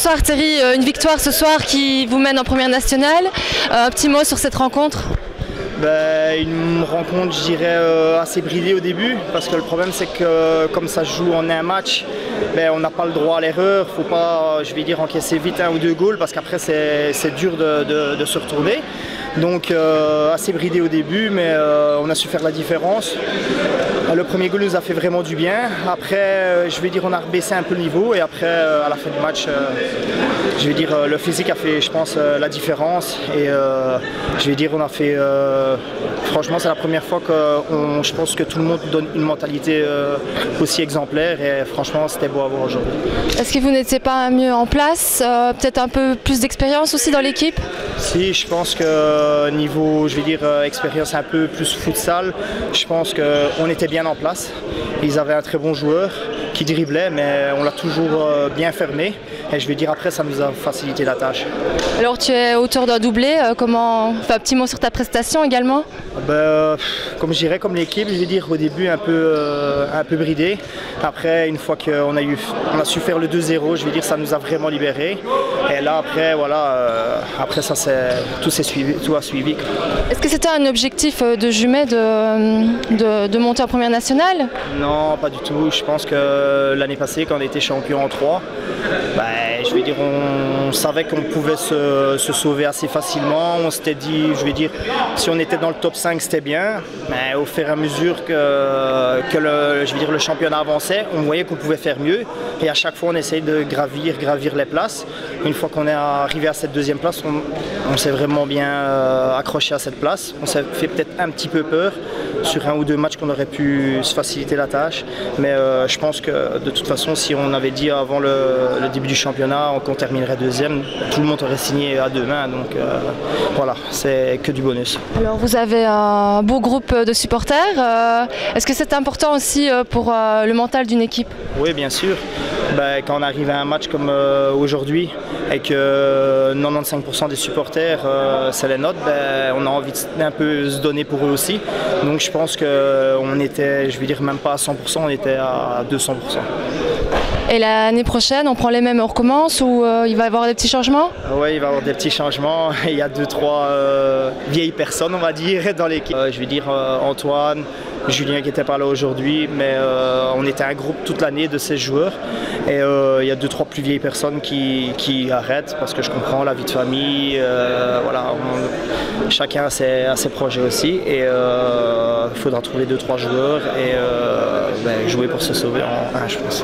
Bonsoir Thierry, une victoire ce soir qui vous mène en première nationale. Un petit mot sur cette rencontre? Une rencontre, je dirais, assez bridée au début, parce que le problème c'est que comme ça se joue en un match, on n'a pas le droit à l'erreur. Il ne faut pas, je vais dire, encaisser vite un ou deux goals, parce qu'après c'est dur de se retourner. Donc assez bridé au début, mais on a su faire la différence. Le premier goal nous a fait vraiment du bien. Après, je vais dire, on a rebaissé un peu le niveau, et après, à la fin du match, je vais dire, le physique a fait, je pense, la différence. Et je vais dire, on a fait, franchement, c'est la première fois que je pense que tout le monde donne une mentalité aussi exemplaire, et franchement, c'était beau à voir aujourd'hui. Est-ce que vous n'étiez pas mieux en place? Peut-être un peu plus d'expérience aussi dans l'équipe? Si, je pense que niveau, je vais dire, expérience un peu plus futsal, je pense qu'on était bien en place. Ils avaient un très bon joueur qui driblait, mais on l'a toujours bien fermé. Et je vais dire, après, ça nous a facilité la tâche. Alors, tu es auteur d'un doublé. Un petit mot sur ta prestation également? Comme je dirais, comme l'équipe, je vais dire, au début un peu bridé. Après, une fois qu'on a su faire le 2-0, je vais dire, ça nous a vraiment libérés. Et là, après, voilà, après ça, tout a suivi. Est-ce que c'était un objectif de Jumet de monter en première nationale? Non, pas du tout. Je pense que l'année passée, quand on était champion en 3, je vais dire, on savait qu'on pouvait se sauver assez facilement. On s'était dit, je vais dire, si on était dans le top 5, c'était bien. Mais au fur et à mesure que le championnat avançait, on voyait qu'on pouvait faire mieux. Et à chaque fois, on essayait de gravir les places. Une fois qu'on est arrivé à cette deuxième place, on s'est vraiment bien accroché à cette place. On s'est fait peut-être un petit peu peur sur un ou deux matchs qu'on aurait pu se faciliter la tâche. Mais je pense que de toute façon, si on avait dit avant le début du championnat qu'on terminerait deuxième, tout le monde aurait signé à deux mains. Donc voilà, c'est que du bonus. Alors vous avez un beau groupe de supporters. Est-ce que c'est important aussi pour le mental d'une équipe? Oui, bien sûr. Quand on arrive à un match comme aujourd'hui et que 95% des supporters c'est les nôtres, on a envie d'un peu se donner pour eux aussi. Donc je pense qu'on était, je vais dire, même pas à 100%, on était à 200%. Et l'année prochaine, on prend les mêmes et on recommence, ou il va y avoir des petits changements? Oui, il va y avoir des petits changements. Il y a 2-3 vieilles personnes, on va dire, dans l'équipe. Je vais dire Antoine, Julien qui n'était pas là aujourd'hui, mais on était un groupe toute l'année de 16 joueurs. Et il y a 2-3 plus vieilles personnes qui arrêtent, parce que je comprends la vie de famille. Voilà, chacun a ses projets aussi. Et il faudra trouver 2-3 joueurs et jouer pour se sauver en 1, je pense.